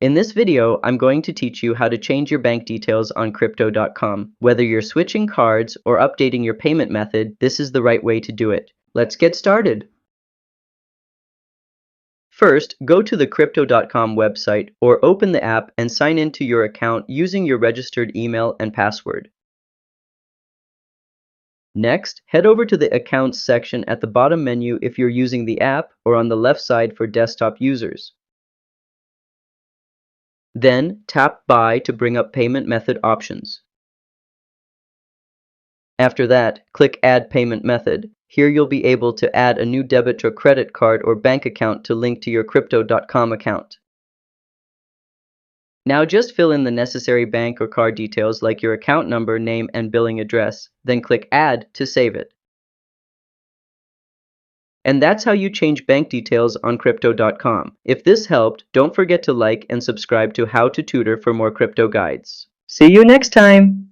In this video, I'm going to teach you how to change your bank details on Crypto.com. Whether you're switching cards or updating your payment method, this is the right way to do it. Let's get started. First, go to the Crypto.com website or open the app and sign into your account using your registered email and password. Next, head over to the Accounts section at the bottom menu if you're using the app, or on the left side for desktop users. Then, tap Buy to bring up payment method options. After that, click Add Payment Method. Here you'll be able to add a new debit or credit card or bank account to link to your Crypto.com account. Now just fill in the necessary bank or card details like your account number, name, and billing address. Then click Add to save it. And that's how you change bank details on Crypto.com. If this helped, don't forget to like and subscribe to How to Tutor for more crypto guides. See you next time!